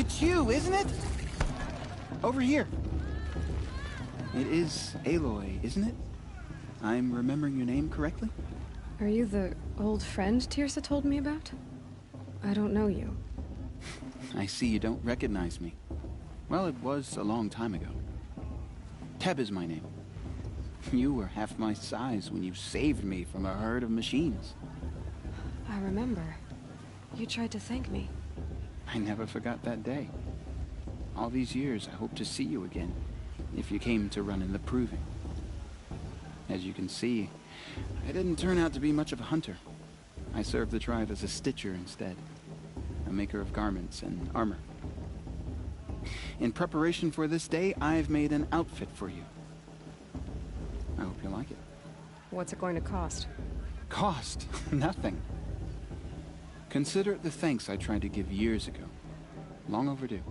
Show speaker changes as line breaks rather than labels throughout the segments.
It's you, isn't it? Over here. It is Aloy, isn't it? I'm remembering your name correctly?
Are you the old friend Tirsa told me about? I don't know you.
I see you don't recognize me. Well, it was a long time ago. Teb is my name. You were half my size when you saved me from a herd of machines.
I remember. You tried to thank me.
I never forgot that day. All these years, I hope to see you again, if you came to run in the Proving. As you can see, I didn't turn out to be much of a hunter. I served the tribe as a stitcher instead, a maker of garments and armor. In preparation for this day, I've made an outfit for you. I hope you like it.
What's it going to cost?
Cost? Nothing. Consider it the thanks I tried to give years ago. Long overdue.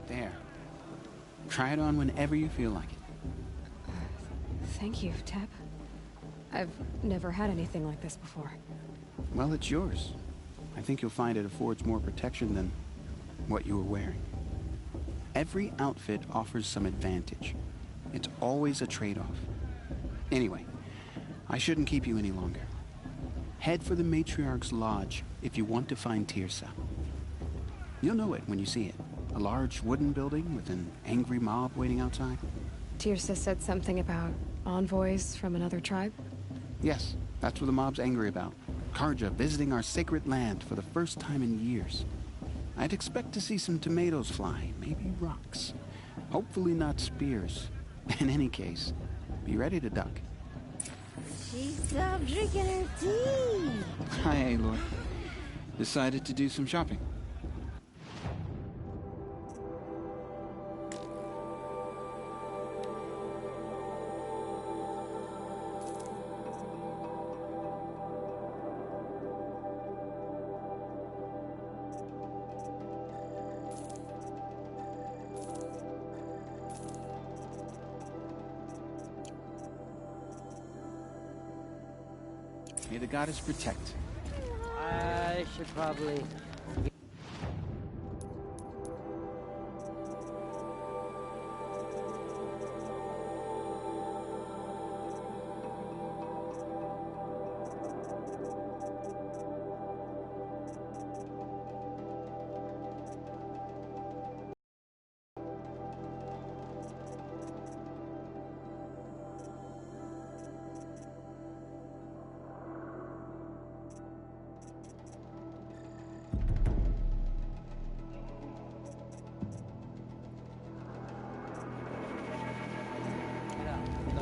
There. Try it on whenever you feel like it.
Thank you, Teb. I've never had anything like this before.
Well, it's yours. I think you'll find it affords more protection than what you were wearing. Every outfit offers some advantage. It's always a trade-off. Anyway, I shouldn't keep you any longer. Head for the Matriarch's Lodge if you want to find Tirsa. You'll know it when you see it. A large wooden building with an angry mob waiting outside.
Tirsa said something about envoys from another tribe?
Yes, that's what the mob's angry about. Karja visiting our sacred land for the first time in years. I'd expect to see some tomatoes fly, maybe rocks. Hopefully not spears. In any case, be ready to duck.
She stopped drinking her tea.
Hi, Aloy. Decided to do some shopping. May the goddess protect.
I should probably...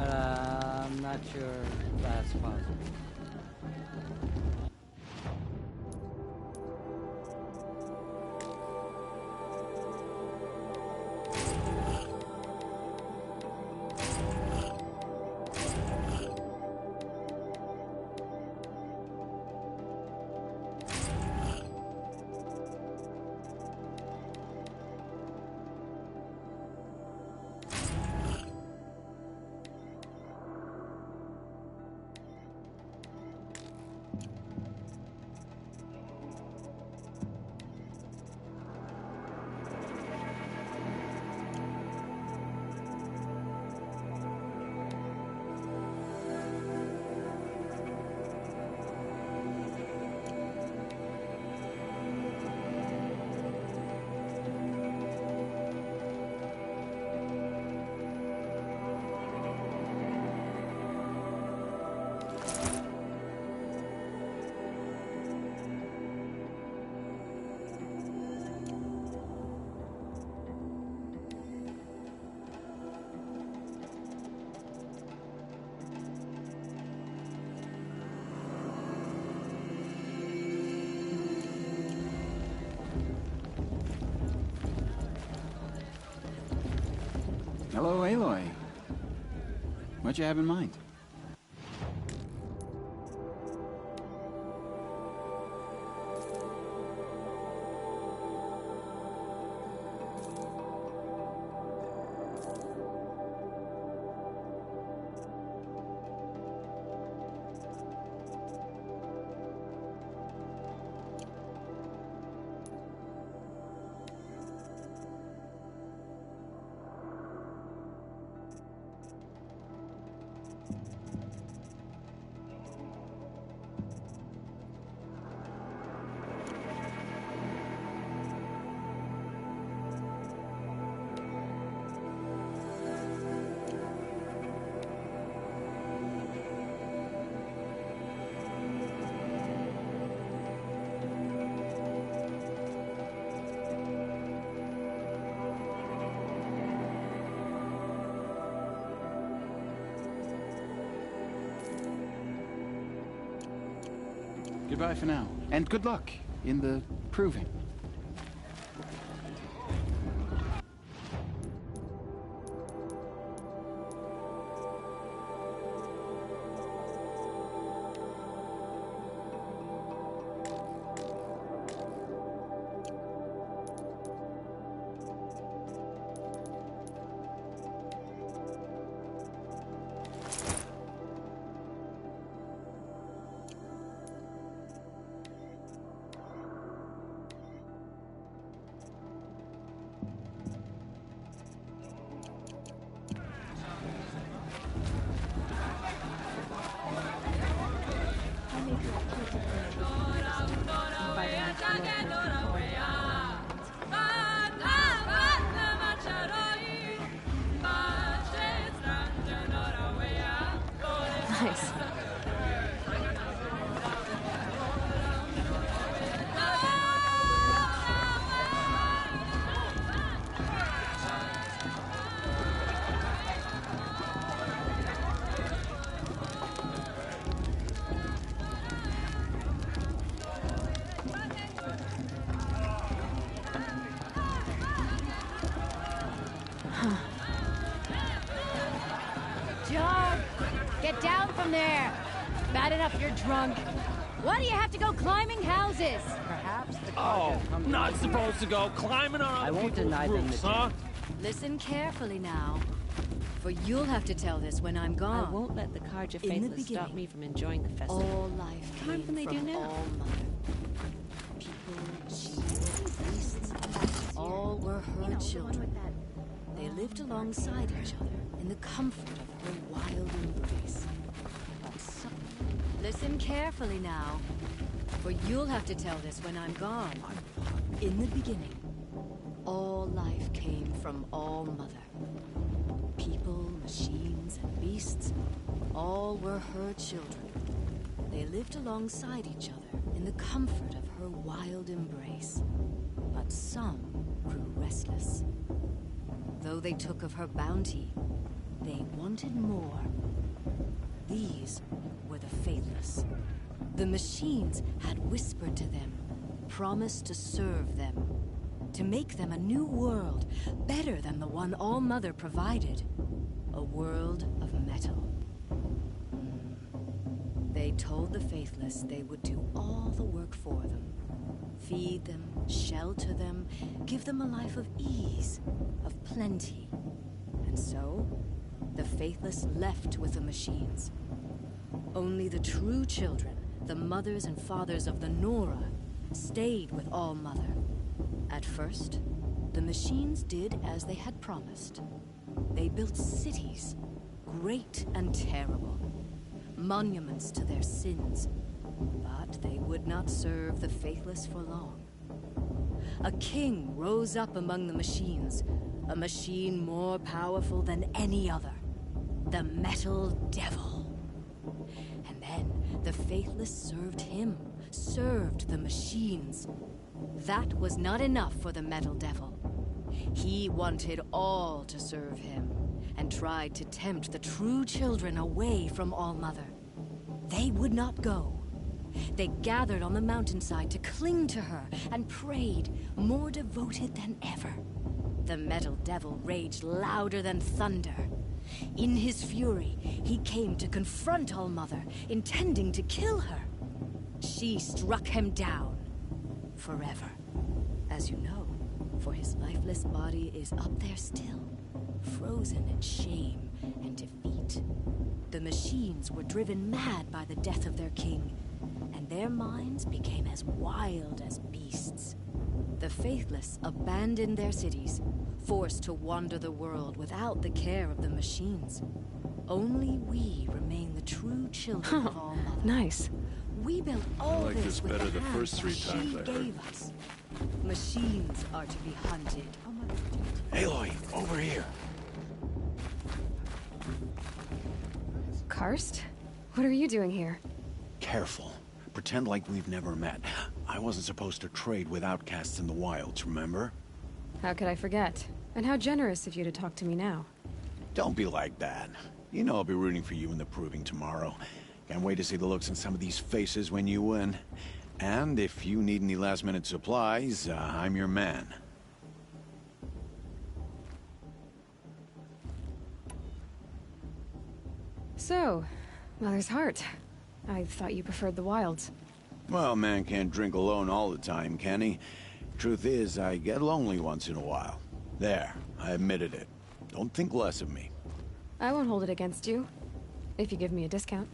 I'm not sure that's possible.
Hello, Aloy. What you have in mind? Goodbye for now, and good luck in the proving.
Nice.
Joe, get down from there. Bad enough you're drunk. Why do you have to go climbing houses?
Perhaps the
Oh,
cargo company...
not supposed to go climbing on
I
other
won't
people's
deny them
roofs,
the
huh?
Listen carefully now, for you'll have to tell this when I'm gone.
I won't let the Carja
In the
Faithless stop
beginning,
me from enjoying the festival.
All life
What harm
came
can they do
from
now?
All Mother. People, machines, beasts, all were her children. They lived alongside each other in the comfort of her wild embrace. But listen carefully now, for you'll have to tell this when I'm gone. In the beginning, all life came from All Mother. People, machines, and beasts, all were her children. They lived alongside each other in the comfort of her wild embrace. But some grew restless. Though they took of her bounty, they wanted more. These were the faithless. The machines had whispered to them, promised to serve them, to make them a new world, better than the one All Mother provided. A world of metal. They told the faithless they would do all the work for them. Feed them, shelter them, give them a life of ease, of plenty. And so, the faithless left with the machines. Only the true children, the mothers and fathers of the Nora, stayed with All Mother. At first, the machines did as they had promised. They built cities, great and terrible, monuments to their sins. But they would not serve the faithless for long. A king rose up among the machines, a machine more powerful than any other, the Metal Devil. And then the faithless served him, served the machines. That was not enough for the Metal Devil. He wanted all to serve him, and tried to tempt the true children away from All Mother. They would not go. They gathered on the mountainside to cling to her and prayed, more devoted than ever. The Metal Devil raged louder than thunder. In his fury, he came to confront All-Mother, intending to kill her. She struck him down. Forever. As you know, for his lifeless body is up there still, frozen in shame and defeat. The machines were driven mad by the death of their king, and their minds became as wild as beasts. The faithless abandoned their cities, forced to wander the world without the care of the machines. Only we remain the true children of All-Mother.
Nice.
We built all
like this
with
better
the
the first
hands
3
that
times
she
I heard.
gave us. Machines are to be hunted.
Aloy, over here.
Karst? What are you doing here?
Careful. Pretend like we've never met. I wasn't supposed to trade with outcasts in the wilds, remember?
How could I forget? And how generous of you to talk to me now.
Don't be like that. You know I'll be rooting for you in the proving tomorrow. Can't wait to see the looks on some of these faces when you win. And if you need any last-minute supplies, I'm your man.
So, Mother's Heart. I thought you preferred the wilds.
Well, man can't drink alone all the time, can he? Truth is, I get lonely once in a while. There, I admitted it. Don't think less of me.
I won't hold it against you. If you give me a discount.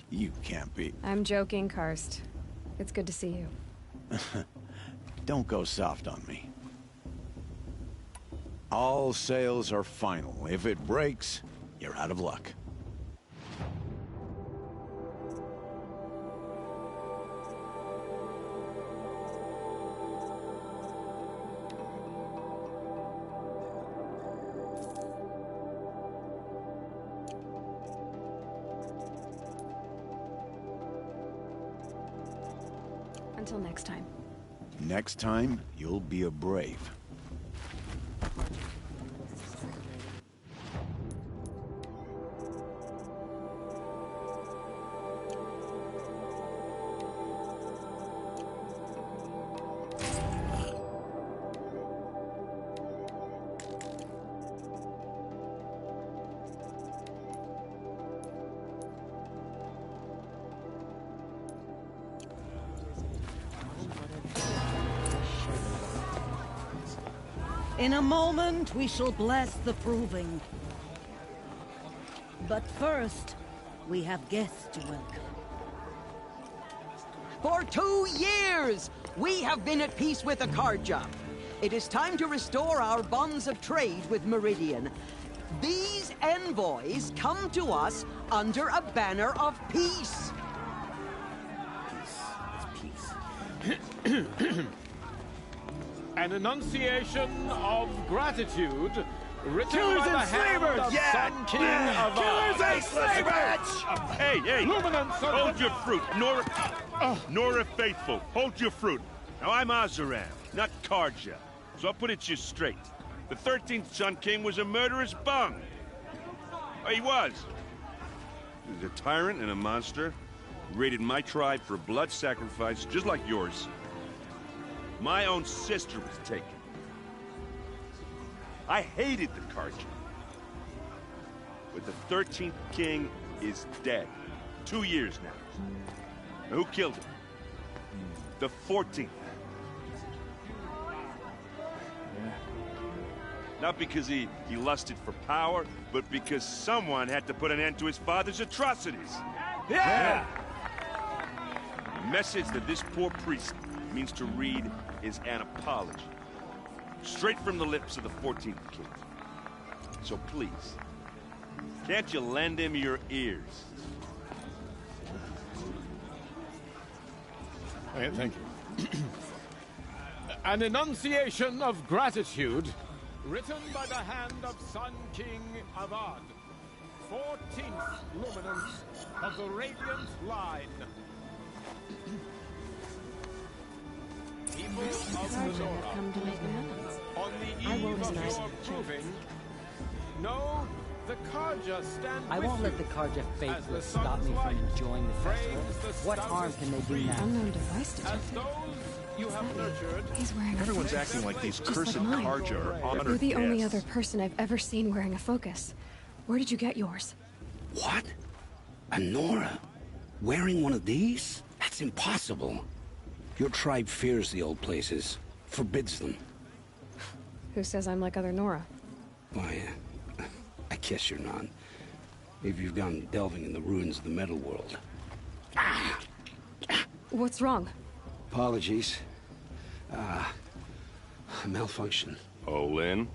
You can't be.
I'm joking, Karst. It's good to see you.
Don't go soft on me. All sales are final. If it breaks, you're out of luck.
Until next time.
Next time, you'll be a brave.
In a moment, we shall bless the proving. But first, we have guests to welcome.
For 2 years, we have been at peace with Akarja. It is time to restore our bonds of trade with Meridian. These envoys come to us under a banner of peace.
An enunciation of gratitude written
Killers
by the
and
hand
slavers!
of
Yeah!
Sun King of
Killers
Ard.
and slavers!
Hey, hey!
Luminance of
Hold
the-
your fruit, Nora Faithful. Hold your fruit. Now I'm Azaram, not Karja. So I'll put it you straight. The 13th Sun King was a murderous bung. Oh, he was. He was a tyrant and a monster. He raided my tribe for blood sacrifice, just like yours. My own sister was taken. I hated the Karja. But the 13th king is dead. 2 years now. Now who killed him? The 14th. Not because he lusted for power, but because someone had to put an end to his father's atrocities.
Yeah!
The message that this poor priest means to read is an apology. Straight from the lips of the 14th king. So please, can't you lend him your ears?
Okay, thank you. An enunciation of gratitude written by the hand of Sun King of Ard, 14th luminance of the Radiant Line. People of Lenora,
Come to make amends.
on the
I
eve
won't
of
deny
your
it.
proving, know the Karja stand
I
with
won't let
you
the Karja
as the
faithless stop me
sun's
from
light
enjoying the festival.
frames the
What harm
stoutest
can they do
tree.
now?
Unknown device
As
detected.
those you have nurtured,
He's wearing a
Everyone's
focus.
acting like these
Just
cursed
like mine.
Karja are honored
You're the only
guests.
other person I've ever seen wearing a focus. Where did you get yours?
What? A Nora? Wearing one of these? That's impossible. Your tribe fears the old places, forbids them.
Who says I'm like other Nora?
Why, I guess you're not. Maybe you've gone delving in the ruins of the metal world.
What's wrong?
Apologies. Malfunction.
Oh, Lynn?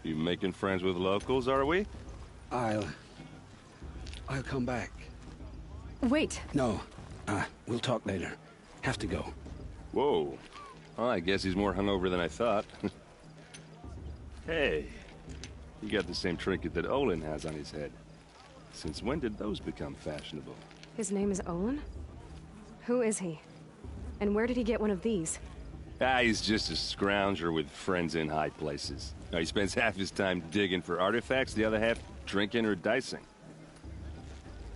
You making friends with locals, are we?
I'll come back.
Wait.
No, we'll talk later. Have to go.
Whoa. Well, I guess he's more hungover than I thought. Hey, you got the same trinket that Olin has on his head. Since when did those become fashionable?
His name is Olin? Who is he? And where did he get one of these?
He's just a scrounger with friends in high places. Now, he spends half his time digging for artifacts, the other half drinking or dicing.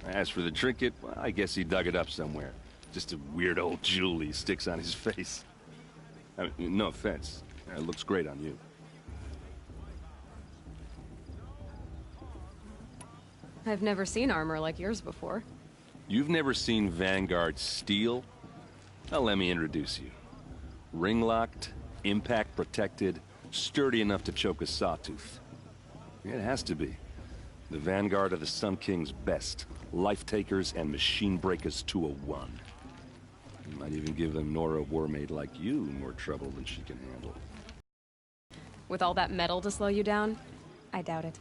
As for the trinket, well, I guess he dug it up somewhere. Just a weird old jewel he sticks on his face. I mean, no offense. It looks great on you.
I've never seen armor like yours before.
You've never seen Vanguard steel? Well, let me introduce you. Ring-locked, impact-protected, sturdy enough to choke a sawtooth. It has to be. The Vanguard of the Sun King's best. Life-takers and machine breakers to a one. You might even give a Nora Warmaid like you more trouble than she can handle.
With all that metal to slow you down? I doubt it.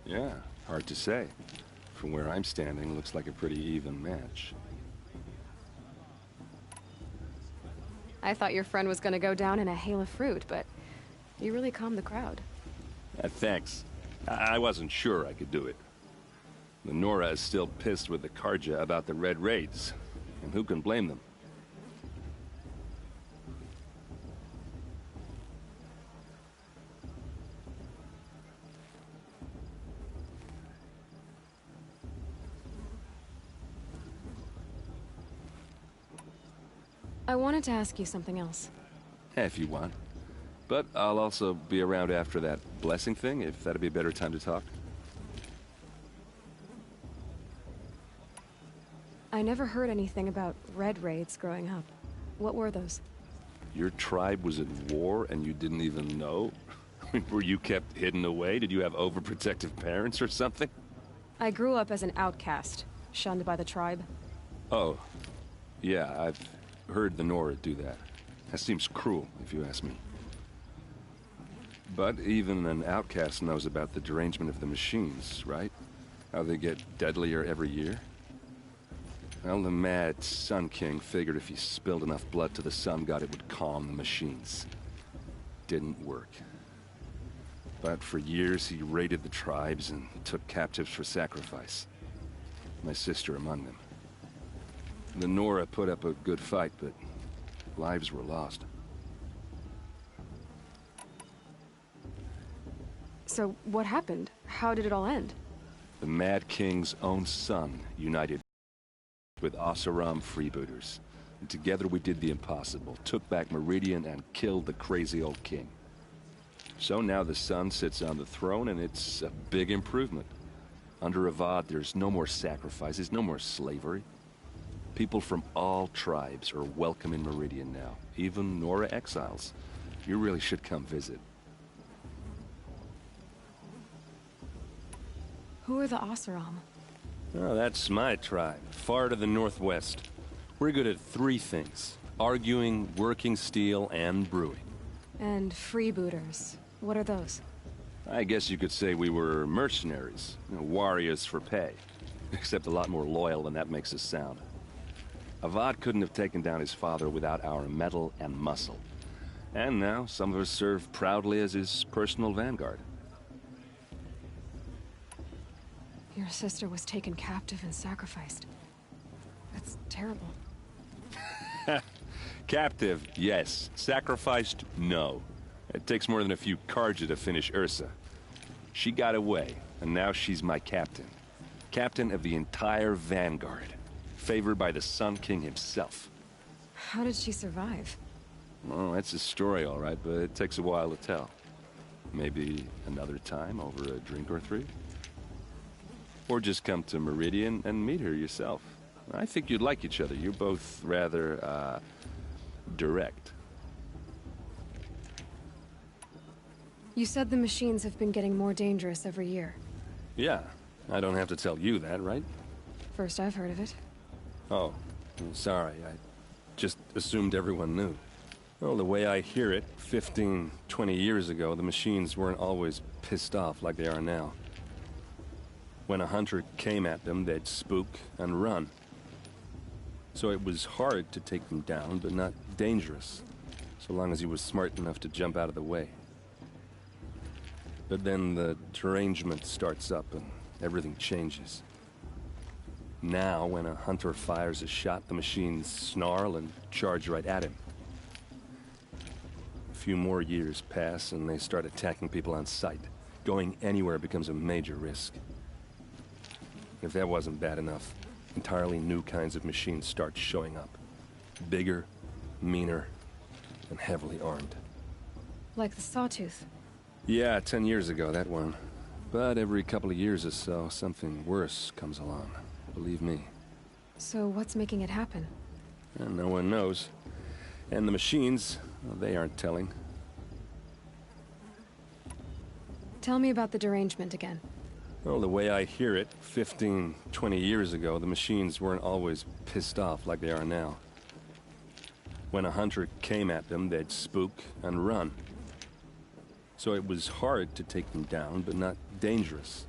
Yeah, hard to say. From where I'm standing, looks like a pretty even match.
I thought your friend was gonna go down in a hail of fruit, but you really calmed the crowd.
Thanks. I wasn't sure I could do it. The Nora is still pissed with the Karja about the Red Raids, and who can blame them?
I wanted to ask you something else.
If you want. But I'll also be around after that blessing thing, if that'd be a better time to talk.
I never heard anything about Red Raids growing up. What were those?
Your tribe was at war and you didn't even know? Were you kept hidden away? Did you have overprotective parents or something?
I grew up as an outcast, shunned by the tribe.
Oh. Yeah, I've heard the Nora do that. That seems cruel, if you ask me. But even an outcast knows about the derangement of the machines, right? How they get deadlier every year? Well, the mad Sun King figured if he spilled enough blood to the Sun God, it would calm the machines. Didn't work. But for years, he raided the tribes and took captives for sacrifice. My sister among them. The Nora put up a good fight, but lives were lost.
So, what happened? How did it all end?
The Mad King's own son united with Oseram freebooters. And together we did the impossible, took back Meridian and killed the crazy old king. So now the son sits on the throne and it's a big improvement. Under Avad, there's no more sacrifices, no more slavery. People from all tribes are welcome in Meridian now, even Nora exiles. You really should come visit.
Who are the Oseram?
Oh, that's my tribe, far to the northwest. We're good at three things: arguing, working steel, and brewing.
And freebooters. What are those?
I guess you could say we were mercenaries, warriors for pay. Except a lot more loyal than that makes us sound. Avad couldn't have taken down his father without our metal and muscle. And now, some of us serve proudly as his personal vanguard.
Your sister was taken captive and sacrificed. That's terrible.
Captive, yes. Sacrificed, no. It takes more than a few Karja to finish Ursa. She got away, and now she's my captain. Captain of the entire Vanguard. Favored by the Sun King himself.
How did she survive?
Well, that's a story, all right, but it takes a while to tell. Maybe another time over a drink or three? Or just come to Meridian and meet her yourself. I think you'd like each other. You're both rather, direct.
You said the machines have been getting more dangerous every year.
Yeah, I don't have to tell you that, right?
First I've heard of it.
Oh, I'm sorry. I just assumed everyone knew. Well, the way I hear it, 15, 20 years ago, the machines weren't always pissed off like they are now. When a hunter came at them, they'd spook and run. So it was hard to take them down, but not dangerous, so long as he was smart enough to jump out of the way. But then the derangement starts up and everything changes. Now, when a hunter fires a shot, the machines snarl and charge right at him. A few more years pass and they start attacking people on sight. Going anywhere becomes a major risk. If that wasn't bad enough, entirely new kinds of machines start showing up. Bigger, meaner, and heavily armed.
Like the Sawtooth.
Yeah, 10 years ago, that one. But every couple of years or so, something worse comes along. Believe me.
So what's making it happen?
And no one knows. And the machines, well, they aren't telling.
Tell me about the derangement again.
Well, the way I hear it, 15, 20 years ago, the machines weren't always pissed off like they are now. When a hunter came at them, they'd spook and run. So it was hard to take them down, but not dangerous,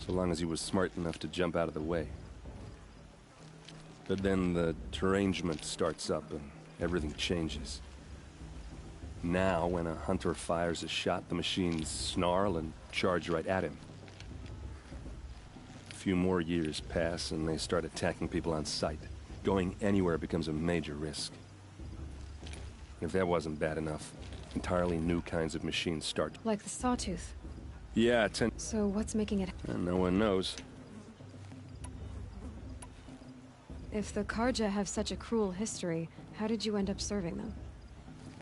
so long as he was smart enough to jump out of the way. But then the derangement starts up and everything changes. Now, when a hunter fires a shot, the machines snarl and charge right at him. A few more years pass and they start attacking people on sight. Going anywhere becomes a major risk. If that wasn't bad enough, entirely new kinds of machines start.
Like the Sawtooth.
Yeah,
So what's making it...
And no one knows.
If the Karja have such a cruel history, how did you end up serving them?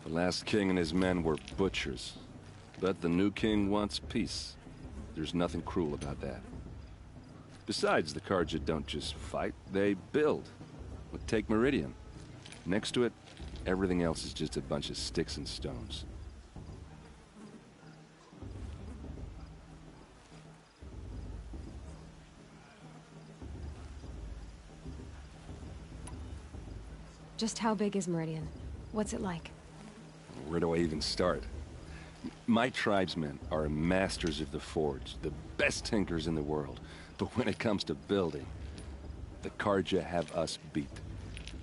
The last king and his men were butchers. But the new king wants peace. There's nothing cruel about that. Besides, the Karja don't just fight, they build. Take Meridian. Next to it, everything else is just a bunch of sticks and stones.
Just how big is Meridian? What's it like?
Where do I even start? My tribesmen are masters of the forge, the best tinkers in the world. But when it comes to building, the Karja have us beat.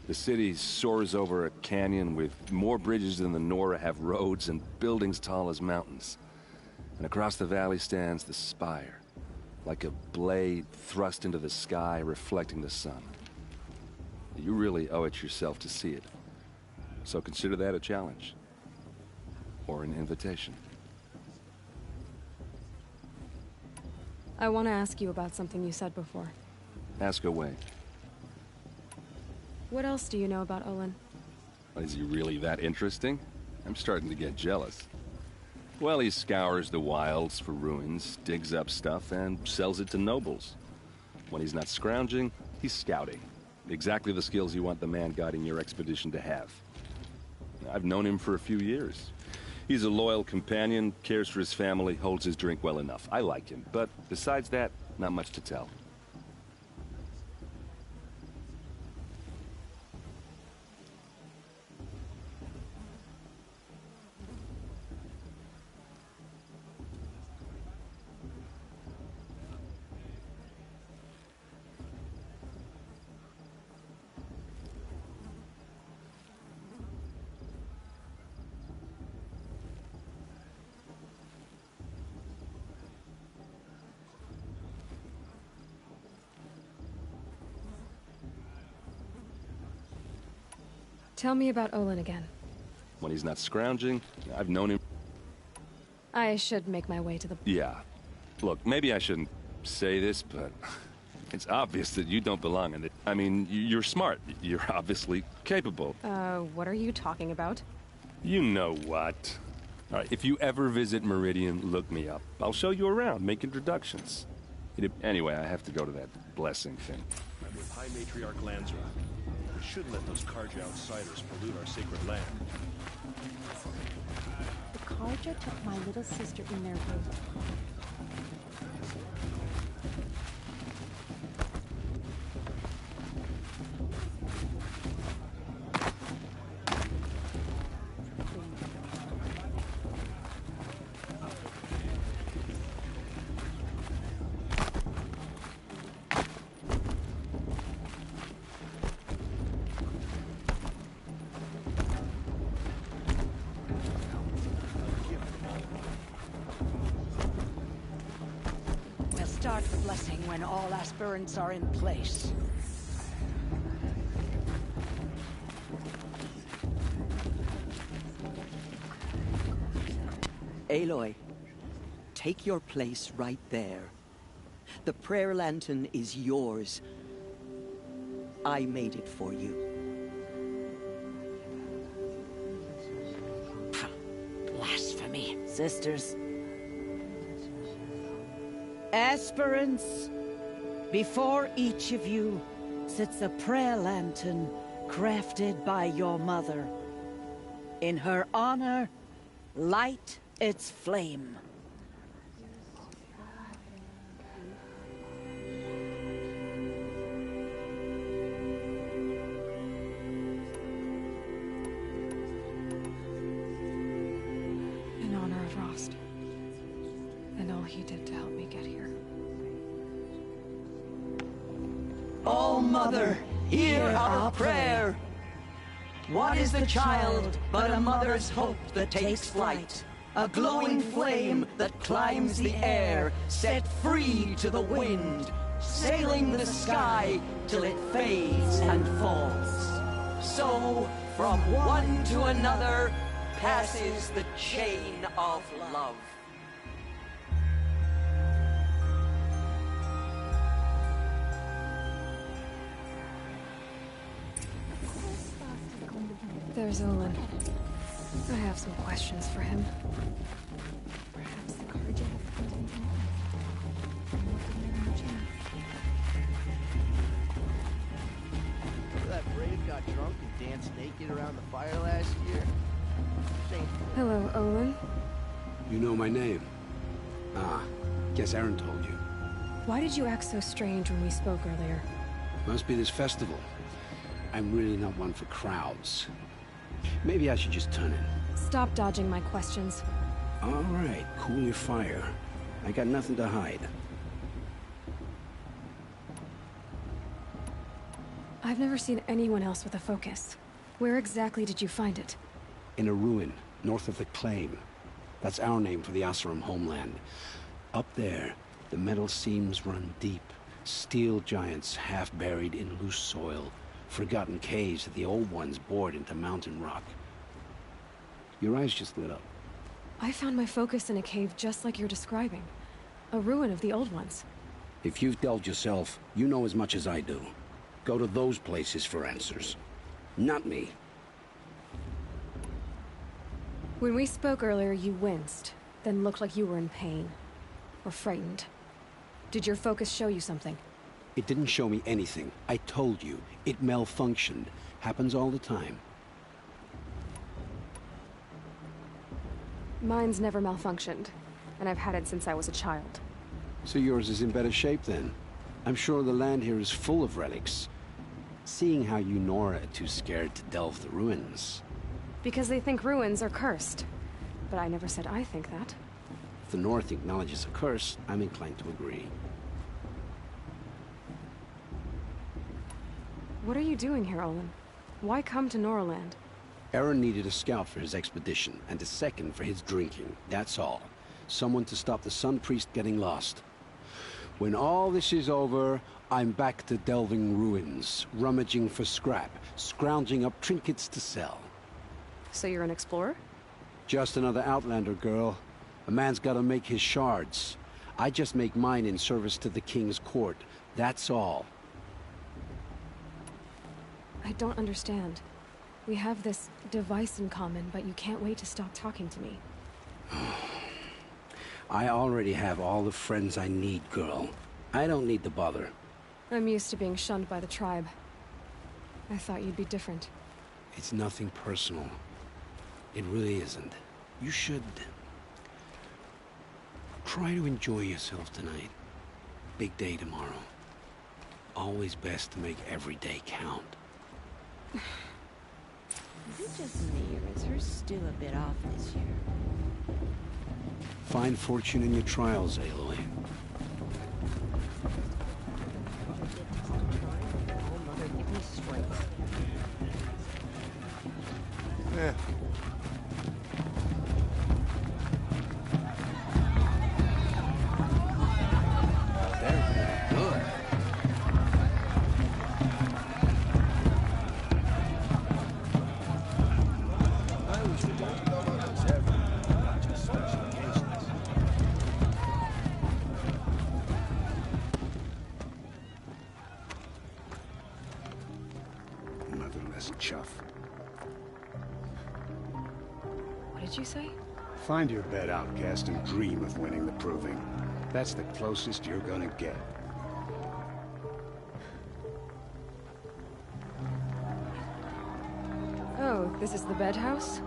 The city soars over a canyon with more bridges than the Nora have roads and buildings tall as mountains. And across the valley stands the spire, like a blade thrust into the sky reflecting the sun. You really owe it yourself to see it. So consider that a challenge. Or an invitation.
I want to ask you about something you said before.
Ask away.
What else do you know about Olin?
Is he really that interesting? I'm starting to get jealous. Well, he scours the wilds for ruins, digs up stuff, and sells it to nobles. When he's not scrounging, he's scouting. Exactly the skills you want the man guiding your expedition to have. I've known him for a few years. He's a loyal companion, cares for his family, holds his drink well enough. I like him, but besides that, not much to tell.
Tell me about Olin again.
When he's not scrounging, I've known him...
I should make my way to the...
Yeah. Look, maybe I shouldn't say this, but it's obvious that you don't belong in it. I mean, you're smart. You're obviously capable.
What are you talking about?
You know what. All right, if you ever visit Meridian, look me up. I'll show you around, make introductions. Anyway, I have to go to that blessing thing.
I'm with High Matriarch Lansra. We shouldn't let those Karja outsiders pollute our sacred land.
The Karja took my little sister in their boat.
We'll start the blessing when all aspirants are in place.
Aloy, take your place right there. The prayer lantern is yours. I made it for you.
Blasphemy, sisters. Aspirants, before each of you sits a prayer lantern crafted by your mother. In her honor, light its flame.
In honor of Rost. And all he did to help me get here.
Oh, Mother, hear our prayer! What is the child but a mother's hope that takes flight? A glowing flame that climbs the air, set free to the wind, sailing the sky till it fades and falls. So, from one to another, passes the chain of love.
There's Olin. I have some questions for him. Perhaps the Karja have come to me.
Remember that brave got drunk and danced naked around the fire last year? Shameful.
Hello, Olin.
You know my name? Ah, guess Aaron told you.
Why did you act so strange when we spoke earlier?
Must be this festival. I'm really not one for crowds. Maybe I should just turn in.
Stop dodging my questions.
All right, cool your fire. I got nothing to hide.
I've never seen anyone else with a focus. Where exactly did you find it?
In a ruin, north of the Claim. That's our name for the Asuram homeland. Up there, the metal seams run deep. Steel giants half buried in loose soil. Forgotten caves that the old ones bored into mountain rock. Your eyes just lit up.
I found my focus in a cave just like you're describing. A ruin of the old ones.
If you've delved yourself, you know as much as I do. Go to those places for answers. Not me.
When we spoke earlier, you winced, then looked like you were in pain. Or frightened. Did your focus show you something?
It didn't show me anything. I told you. It malfunctioned. Happens all the time.
Mine's never malfunctioned, and I've had it since I was a child.
So yours is in better shape then. I'm sure the land here is full of relics. Seeing how you Nora are too scared to delve the ruins.
Because they think ruins are cursed. But I never said I think that.
If the North acknowledges a curse, I'm inclined to agree.
What are you doing here, Olin? Why come to Noraland?
Aaron needed a scout for his expedition, and a second for his drinking. That's all. Someone to stop the Sun Priest getting lost. When all this is over, I'm back to delving ruins, rummaging for scrap, scrounging up trinkets to sell.
So you're an explorer?
Just another Outlander, girl. A man's gotta make his shards. I just make mine in service to the King's court. That's all.
I don't understand. We have this device in common, but you can't wait to stop talking to me.
I already have all the friends I need, girl. I don't need the bother.
I'm used to being shunned by the tribe. I thought you'd be different.
It's nothing personal. It really isn't. You should... try to enjoy yourself tonight. Big day tomorrow. Always best to make every day count.
Is it just me, or is hers still a bit off this year?
Find fortune in your trials, Aloy.
Oh, Mother, give me strength.
Yeah.
Motherless chuff.
What did you say?
Find your bed, outcast, and dream of winning the proving. That's the closest you're gonna get.
Oh, this is the bedhouse?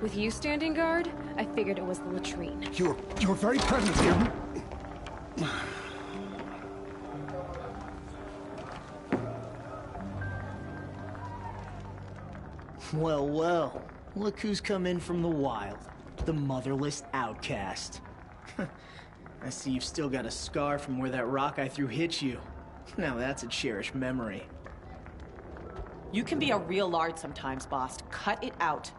With you standing guard, I figured it was the latrine.
Your very presence here...
Well, well. Look who's come in from the wild. The motherless outcast. I see you've still got a scar from where that rock I threw hit you. Now that's a cherished memory.
You can be a real lard sometimes, boss. Cut it out.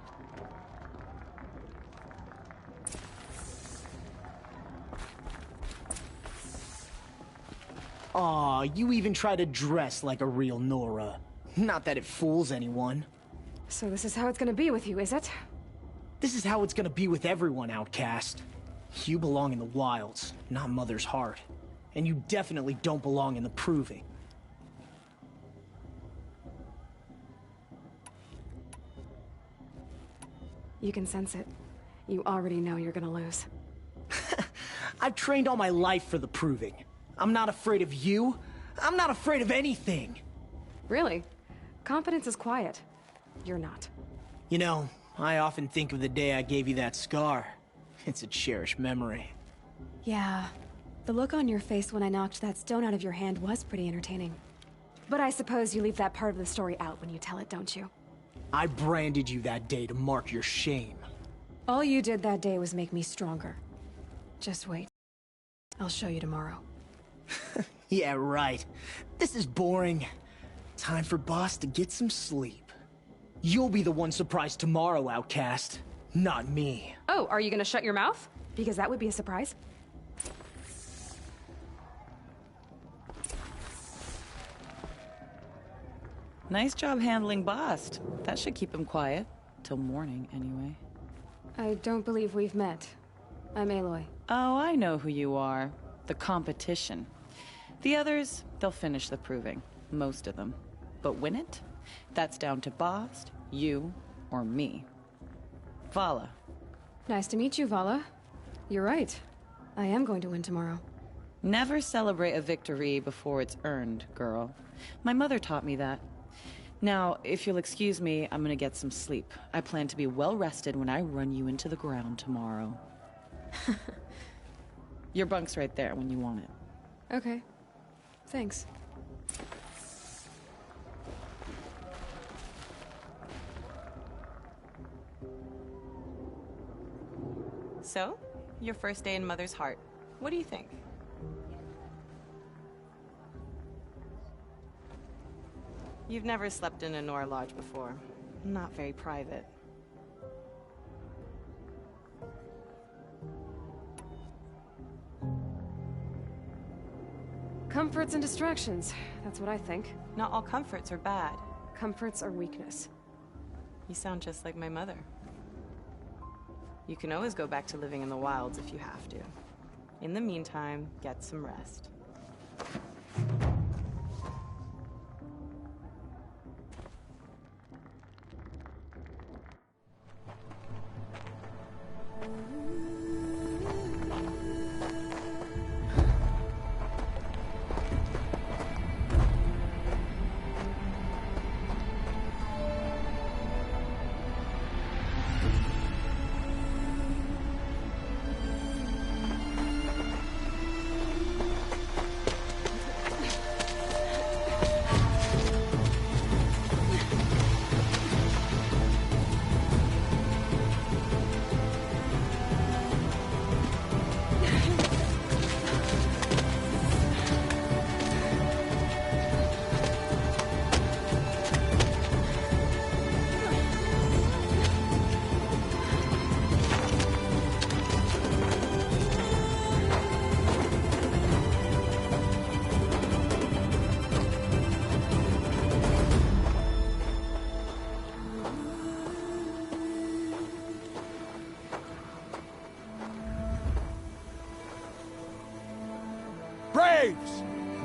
Aw, you even try to dress like a real Nora. Not that it fools anyone.
So this is how it's gonna be with you, is it?
This is how it's gonna be with everyone, outcast. You belong in the wilds, not Mother's heart. And you definitely don't belong in the proving.
You can sense it. You already know you're gonna lose.
I've trained all my life for the proving. I'm not afraid of you. I'm not afraid of anything.
Really? Confidence is quiet. You're not.
You know, I often think of the day I gave you that scar. It's a cherished memory.
Yeah. The look on your face when I knocked that stone out of your hand was pretty entertaining. But I suppose you leave that part of the story out when you tell it, don't you?
I branded you that day to mark your shame.
All you did that day was make me stronger. Just wait. I'll show you tomorrow.
Yeah, right. This is boring. Time for Boss to get some sleep. You'll be the one surprised tomorrow, outcast. Not me.
Oh, are you gonna shut your mouth? Because that would be a surprise.
Nice job handling Bast. That should keep him quiet. Till morning, anyway.
I don't believe we've met. I'm Aloy.
Oh, I know who you are. The competition. The others, they'll finish the proving. Most of them. But win it? That's down to Bast, you, or me. Vala.
Nice to meet you, Vala. You're right. I am going to win tomorrow.
Never celebrate a victory before it's earned, girl. My mother taught me that. Now, if you'll excuse me, I'm gonna get some sleep. I plan to be well rested when I run you into the ground tomorrow. Your bunk's right there when you want it.
Okay. Thanks.
So, your first day in Mother's heart. What do you think? You've never slept in a Nora lodge before. Not very private.
Comforts and distractions. That's what I think.
Not all comforts are bad.
Comforts are weakness.
You sound just like my mother. You can always go back to living in the wilds if you have to. In the meantime, get some rest.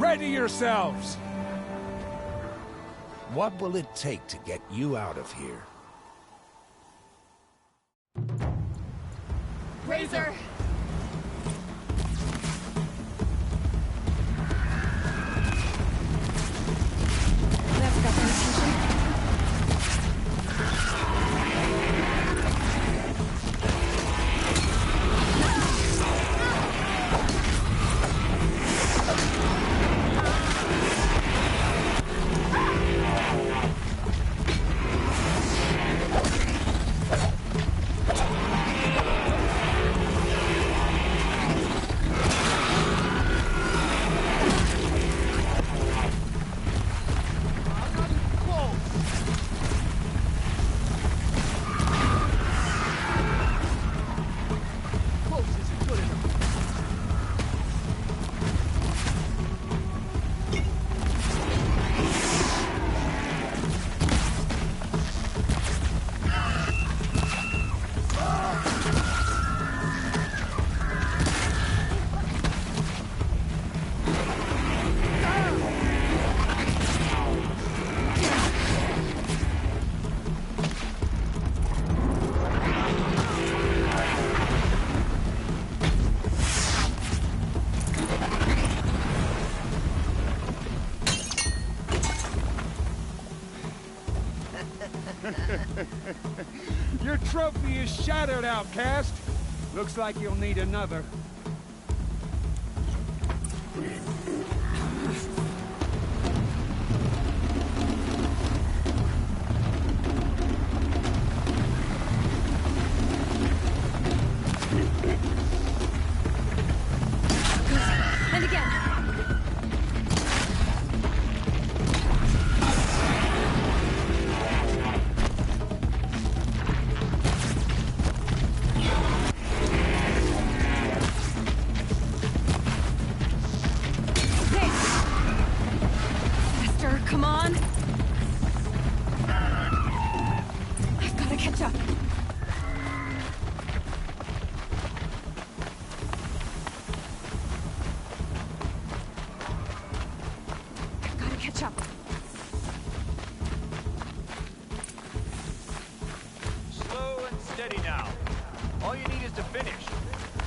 Ready yourselves! What will it take to get you out of here?
Razor! That's got their attention.
Your trophy is shattered, outcast. Looks like you'll need another.
And again. Come on! I've got to catch up. I've got to catch up.
Slow and steady now. All you need is to finish.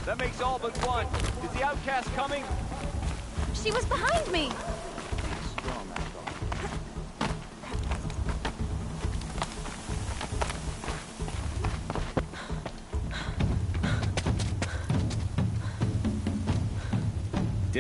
That makes all but one. Is the outcast coming?
She was behind me!